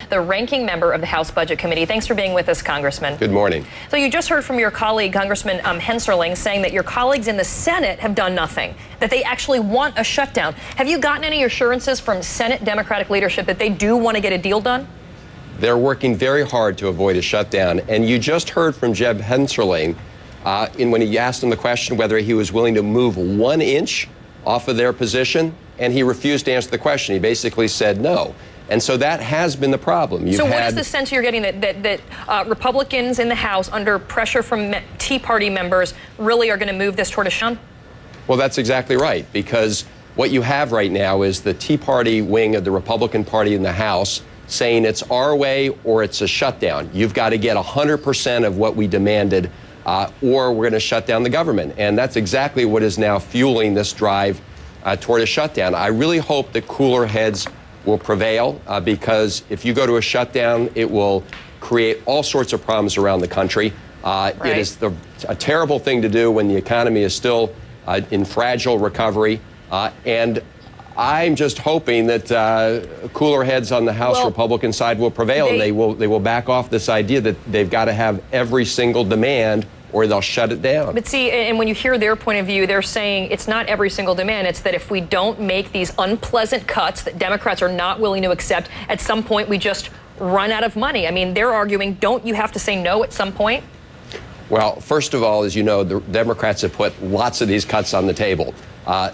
the ranking member of the House Budget Committee. Thanks for being with us, Congressman. Good morning. So you just heard from your colleague, Congressman Henserling, saying that your colleagues in the Senate have done nothing, that they actually want a shutdown. Have you gotten any assurances from Senate Democratic leadership that they do want to get a deal done? They're working very hard to avoid a shutdown. And you just heard from Jeb Henserling when he asked him the question whether he was willing to move 1 inch off of their position, and he refused to answer the question. He basically said no. And so that has been the problem. So what is the sense you're getting that Republicans in the House, under pressure from Tea Party members, really are going to move this toward a shutdown? Well, that's exactly right, because what you have right now is the Tea Party wing of the Republican Party in the House saying it's our way or it's a shutdown. You've got to get 100% of what we demanded, or we're going to shut down the government. And that's exactly what is now fueling this drive toward a shutdown. I really hope that cooler heads will prevail, because if you go to a shutdown, it will create all sorts of problems around the country. It is a terrible thing to do when the economy is still in fragile recovery. And I'm just hoping that cooler heads on the House Republican side will prevail, and they will back off this idea that they've got to have every single demand or they'll shut it down. But see, and when you hear their point of view, they're saying it's not every single demand. It's that if we don't make these unpleasant cuts that Democrats are not willing to accept, at some point we just run out of money. I mean, they're arguing, don't you have to say no at some point? Well, first of all, as you know, the Democrats have put lots of these cuts on the table.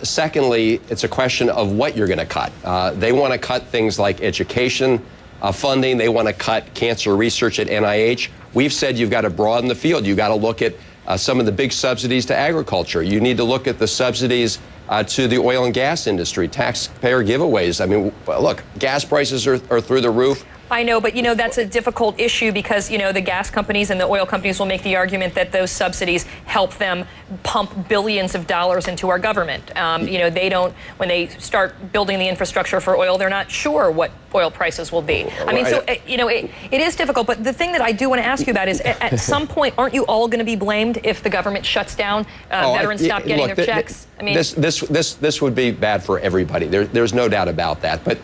Secondly, it's a question of what you're going to cut. They want to cut things like education funding. They want to cut cancer research at NIH. We've said you've got to broaden the field. You've got to look at some of the big subsidies to agriculture. You need to look at the subsidies to the oil and gas industry, taxpayer giveaways. I mean, look, gas prices are through the roof. I know, but, that's a difficult issue because, the gas companies and the oil companies will make the argument that those subsidies help them pump billions of dollars into our government. They don't, when they start building the infrastructure for oil, they're not sure what oil prices will be. I mean, so, it is difficult. But the thing that I do want to ask you about is at some point, aren't you all going to be blamed if the government shuts down, veterans stop getting their checks? I mean, this would be bad for everybody. There's no doubt about that. But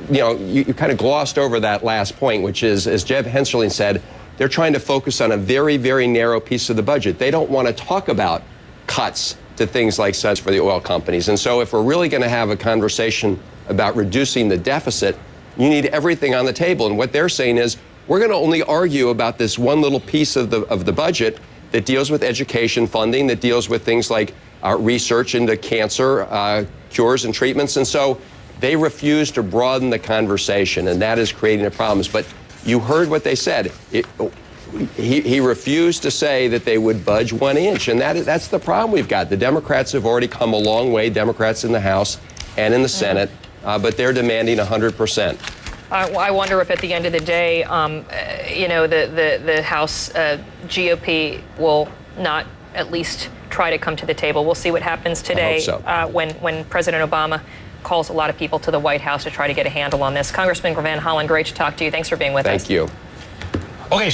you kind of glossed over that last point, which is, as Jeb Henserling said, they're trying to focus on a very, very narrow piece of the budget. They don't want to talk about cuts to things like such for the oil companies. And so if we're really going to have a conversation about reducing the deficit, you need everything on the table. And what they're saying is, we're going to only argue about this one little piece of the budget that deals with education funding, that deals with things like research into cancer cures and treatments. And so they refuse to broaden the conversation, and that is creating the problems. But you heard what they said. He refused to say that they would budge 1 inch, and that's the problem we've got. The Democrats have already come a long way, Democrats in the House and in the Senate, but they're demanding 100%. I wonder if at the end of the day, the House GOP will not at least try to come to the table. We'll see what happens today. I hope so. When President Obama calls a lot of people to the White House to try to get a handle on this. Congressman Hollen, great to talk to you. Thanks for being with us. Thank you. Okay.